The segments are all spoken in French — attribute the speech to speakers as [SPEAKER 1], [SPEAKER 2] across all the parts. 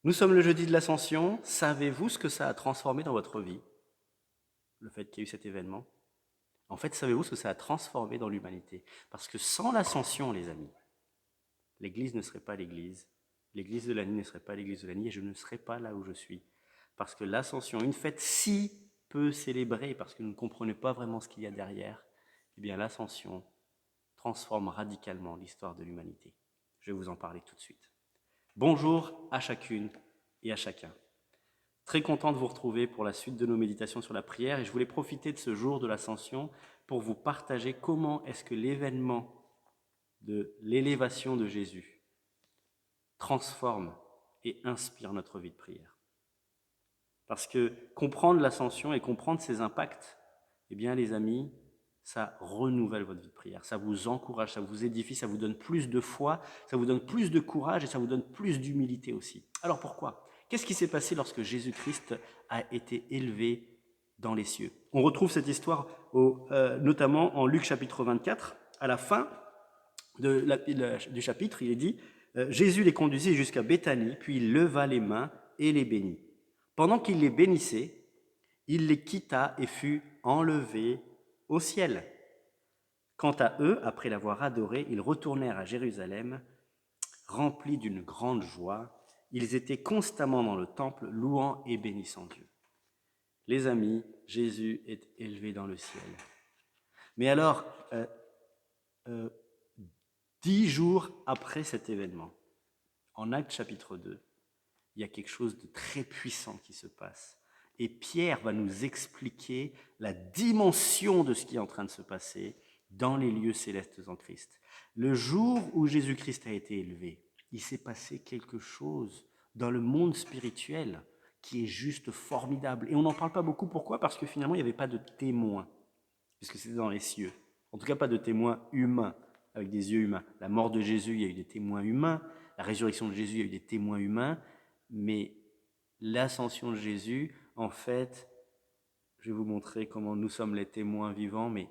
[SPEAKER 1] Nous sommes le jeudi de l'Ascension. Savez-vous ce que ça a transformé dans votre vie, le fait qu'il y ait eu cet événement? En fait, savez-vous ce que ça a transformé dans l'humanité? Parce que sans l'Ascension, les amis, l'Église ne serait pas l'Église, l'Église de l'année ne serait pas l'Église de l'année, et je ne serais pas là où je suis. Parce que l'Ascension, une fête si peu célébrée, parce que nous ne comprenons pas vraiment ce qu'il y a derrière, eh bien l'Ascension transforme radicalement l'histoire de l'humanité. Je vais vous en parler tout de suite. Bonjour à chacune et à chacun. Très content de vous retrouver pour la suite de nos méditations sur la prière et je voulais profiter de ce jour de l'Ascension pour vous partager comment est-ce que l'événement de l'élévation de Jésus transforme et inspire notre vie de prière. Parce que comprendre l'Ascension et comprendre ses impacts, eh bien les amis, ça renouvelle votre vie de prière, ça vous encourage, ça vous édifie, ça vous donne plus de foi, ça vous donne plus de courage et ça vous donne plus d'humilité aussi. Alors pourquoi? Qu'est-ce qui s'est passé lorsque Jésus-Christ a été élevé dans les cieux? On retrouve cette histoire notamment en Luc chapitre 24, à la fin du chapitre, il est dit Jésus les conduisit jusqu'à Béthanie, puis il leva les mains et les bénit. Pendant qu'il les bénissait, il les quitta et fut enlevé au ciel. Quant à eux, après l'avoir adoré, ils retournèrent à Jérusalem, remplis d'une grande joie. Ils étaient constamment dans le temple, louant et bénissant Dieu. Les amis, Jésus est élevé dans le ciel. Mais alors, 10 jours après cet événement, en Actes chapitre 2, il y a quelque chose de très puissant qui se passe. Et Pierre va nous expliquer la dimension de ce qui est en train de se passer dans les lieux célestes en Christ. Le jour où Jésus-Christ a été élevé, il s'est passé quelque chose dans le monde spirituel qui est juste formidable. Et on n'en parle pas beaucoup. Pourquoi? Parce que finalement, il n'y avait pas de témoins, puisque c'était dans les cieux. En tout cas, pas de témoins humains, avec des yeux humains. La mort de Jésus, il y a eu des témoins humains. La résurrection de Jésus, il y a eu des témoins humains. Mais l'ascension de Jésus, en fait, je vais vous montrer comment nous sommes les témoins vivants, mais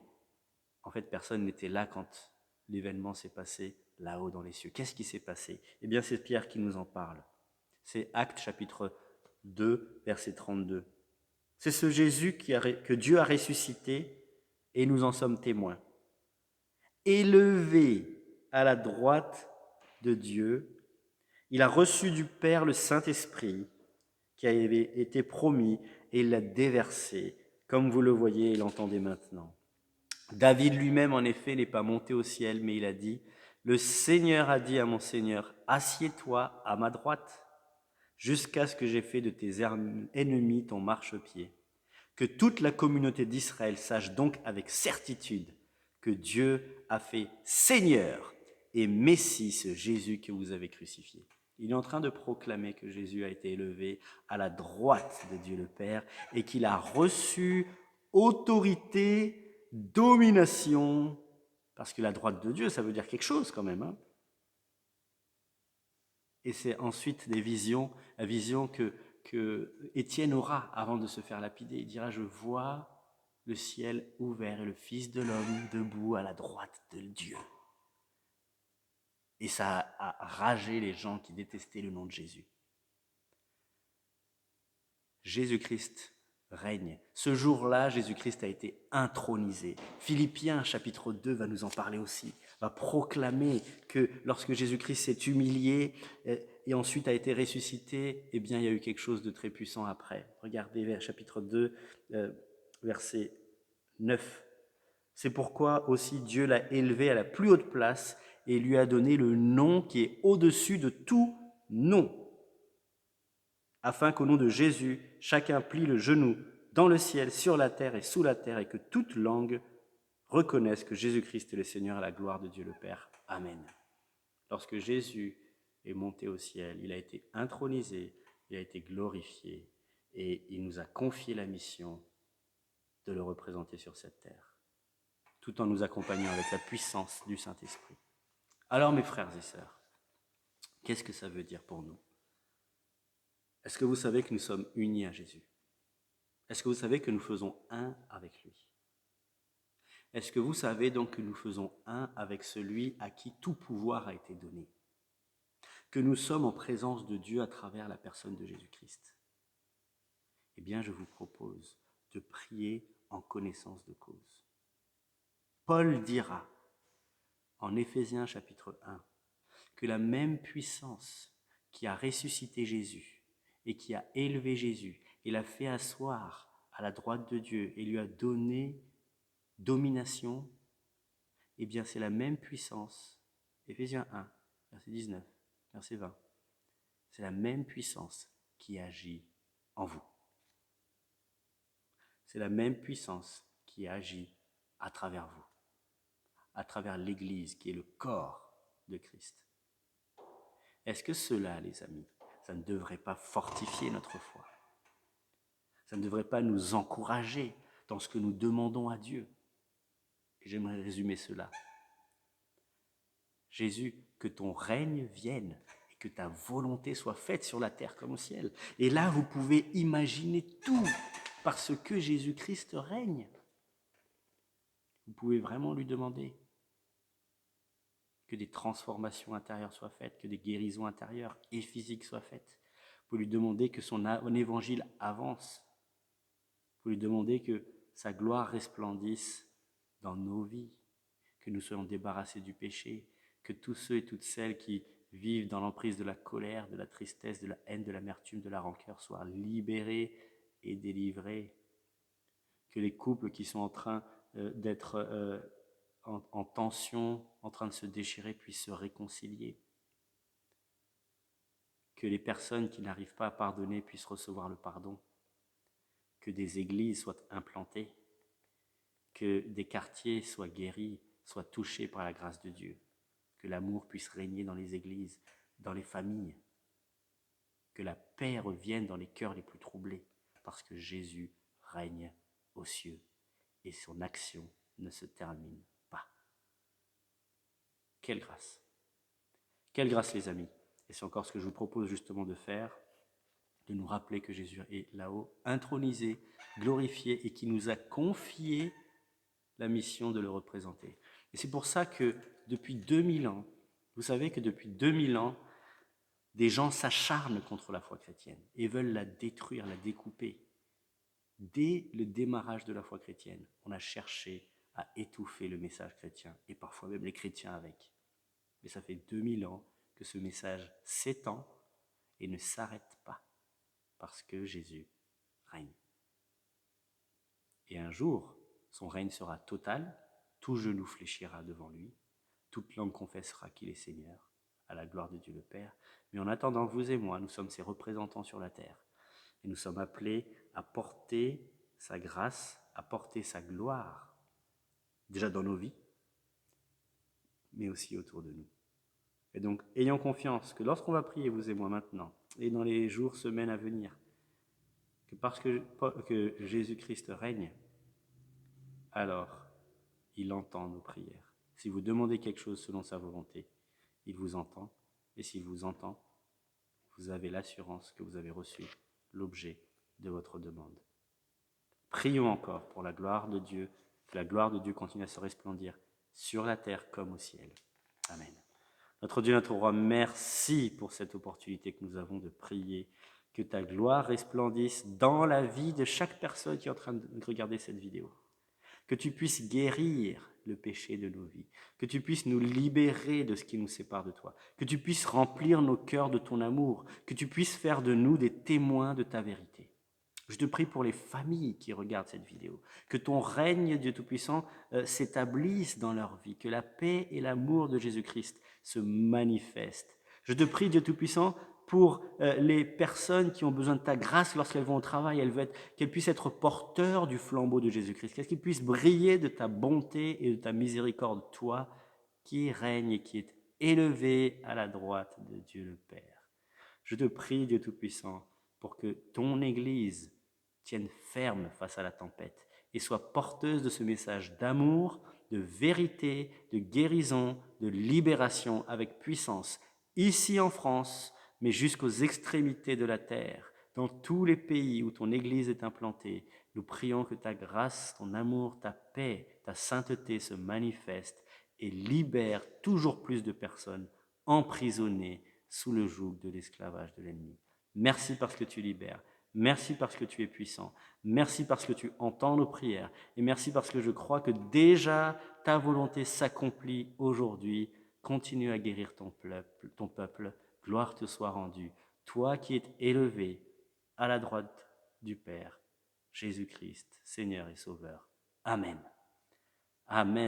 [SPEAKER 1] en fait, personne n'était là quand l'événement s'est passé là-haut dans les cieux. Qu'est-ce qui s'est passé? Eh bien, c'est Pierre qui nous en parle. C'est Actes chapitre 2, verset 32. C'est ce Jésus que Dieu a ressuscité et nous en sommes témoins. Élevé à la droite de Dieu, il a reçu du Père le Saint-Esprit qui avait été promis et il l'a déversé, comme vous le voyez et l'entendez maintenant. David lui-même, en effet, n'est pas monté au ciel, mais il a dit, « Le Seigneur a dit à mon Seigneur, assieds-toi à ma droite, jusqu'à ce que j'ai fait de tes ennemis ton marchepied. » Que toute la communauté d'Israël sache donc avec certitude que Dieu a fait Seigneur et Messie ce Jésus que vous avez crucifié. Il est en train de proclamer que Jésus a été élevé à la droite de Dieu le Père et qu'il a reçu autorité, domination, parce que la droite de Dieu, ça veut dire quelque chose quand même. Et c'est ensuite des visions, la vision que Étienne aura avant de se faire lapider. Il dira, je vois le ciel ouvert et le Fils de l'homme debout à la droite de Dieu. Et ça a ragé les gens qui détestaient le nom de Jésus. Jésus-Christ règne. Ce jour-là, Jésus-Christ a été intronisé. Philippiens chapitre 2 va nous en parler aussi, va proclamer que lorsque Jésus-Christ s'est humilié et ensuite a été ressuscité, eh bien il y a eu quelque chose de très puissant après. Regardez vers chapitre 2, verset 9. C'est pourquoi aussi Dieu l'a élevé à la plus haute place et lui a donné le nom qui est au-dessus de tout nom, afin qu'au nom de Jésus, chacun plie le genou dans le ciel, sur la terre et sous la terre, et que toute langue reconnaisse que Jésus-Christ est le Seigneur à la gloire de Dieu le Père. Amen. Lorsque Jésus est monté au ciel, il a été intronisé, il a été glorifié, et il nous a confié la mission de le représenter sur cette terre, tout en nous accompagnant avec la puissance du Saint-Esprit. Alors mes frères et sœurs, qu'est-ce que ça veut dire pour nous? Est-ce que vous savez que nous sommes unis à Jésus? Est-ce que vous savez que nous faisons un avec lui? Est-ce que vous savez donc que nous faisons un avec celui à qui tout pouvoir a été donné? que nous sommes en présence de Dieu à travers la personne de Jésus-Christ, eh bien, je vous propose de prier en connaissance de cause. Paul dira, en Éphésiens chapitre 1, que la même puissance qui a ressuscité Jésus et qui a élevé Jésus et l'a fait asseoir à la droite de Dieu et lui a donné domination, eh bien c'est la même puissance, Éphésiens 1, verset 19, verset 20, c'est la même puissance qui agit en vous. C'est la même puissance qui agit à travers vous, à travers l'Église qui est le corps de Christ. Est-ce que cela, les amis, ça ne devrait pas fortifier notre foi? Ça ne devrait pas nous encourager dans ce que nous demandons à Dieu? Et j'aimerais résumer cela. Jésus, que ton règne vienne et que ta volonté soit faite sur la terre comme au ciel. Et là, vous pouvez imaginer tout parce que Jésus-Christ règne. Vous pouvez vraiment lui demander que des transformations intérieures soient faites, que des guérisons intérieures et physiques soient faites. Vous pouvez lui demander que son évangile avance. Vous pouvez lui demander que sa gloire resplendisse dans nos vies, que nous soyons débarrassés du péché, que tous ceux et toutes celles qui vivent dans l'emprise de la colère, de la tristesse, de la haine, de l'amertume, de la rancœur soient libérés et délivrés, que les couples qui sont en train d'être en tension, en train de se déchirer, puissent se réconcilier, que les personnes qui n'arrivent pas à pardonner puissent recevoir le pardon, que des églises soient implantées, que des quartiers soient guéris, soient touchés par la grâce de Dieu, que l'amour puisse régner dans les églises, dans les familles, que la paix revienne dans les cœurs les plus troublés, parce que Jésus règne aux cieux et son action ne se termine pas. Quelle grâce! Quelle grâce, les amis! Et c'est encore ce que je vous propose justement de faire, de nous rappeler que Jésus est là-haut, intronisé, glorifié et qui nous a confié la mission de le représenter. Et c'est pour ça que depuis 2000 ans, vous savez que depuis 2000 ans, des gens s'acharnent contre la foi chrétienne et veulent la détruire, la découper. Dès le démarrage de la foi chrétienne, on a cherché à étouffer le message chrétien et parfois même les chrétiens avec. Mais ça fait 2000 ans que ce message s'étend et ne s'arrête pas parce que Jésus règne. Et un jour, son règne sera total, tout genou fléchira devant lui, toute langue confessera qu'il est Seigneur, à la gloire de Dieu le Père. Mais en attendant, vous et moi, nous sommes ses représentants sur la terre. Et nous sommes appelés à porter sa grâce, à porter sa gloire, déjà dans nos vies, mais aussi autour de nous. Et donc, ayons confiance que lorsqu'on va prier, vous et moi maintenant, et dans les jours, semaines à venir, que parce que Jésus-Christ règne, alors il entend nos prières. Si vous demandez quelque chose selon sa volonté, il vous entend. Et s'il vous entend, vous avez l'assurance que vous avez reçu l'objet de votre demande. Prions encore pour la gloire de Dieu, que la gloire de Dieu continue à se resplendir sur la terre comme au ciel. Amen. Notre Dieu, notre Roi, merci pour cette opportunité que nous avons de prier, que ta gloire resplendisse dans la vie de chaque personne qui est en train de regarder cette vidéo. Que tu puisses guérir le péché de nos vies, que tu puisses nous libérer de ce qui nous sépare de toi, que tu puisses remplir nos cœurs de ton amour, que tu puisses faire de nous des témoins de ta vérité. Je te prie pour les familles qui regardent cette vidéo, que ton règne, Dieu Tout-Puissant, s'établisse dans leur vie, que la paix et l'amour de Jésus-Christ se manifestent. Je te prie, Dieu Tout-Puissant, pour les personnes qui ont besoin de ta grâce lorsqu'elles vont au travail, qu'elles puissent être porteurs du flambeau de Jésus-Christ, qu'elles puissent briller de ta bonté et de ta miséricorde, toi qui règnes et qui es élevé à la droite de Dieu le Père. Je te prie, Dieu Tout-Puissant, pour que ton Église tienne ferme face à la tempête et soit porteuse de ce message d'amour, de vérité, de guérison, de libération avec puissance, ici en France, mais jusqu'aux extrémités de la terre, dans tous les pays où ton Église est implantée. Nous prions que ta grâce, ton amour, ta paix, ta sainteté se manifestent et libèrent toujours plus de personnes emprisonnées sous le joug de l'esclavage de l'ennemi. Merci parce que tu libères. Merci parce que tu es puissant. Merci parce que tu entends nos prières. Et merci parce que je crois que déjà ta volonté s'accomplit aujourd'hui. Continue à guérir ton peuple. Gloire te soit rendue. Toi qui es élevé à la droite du Père, Jésus-Christ, Seigneur et Sauveur. Amen. Amen.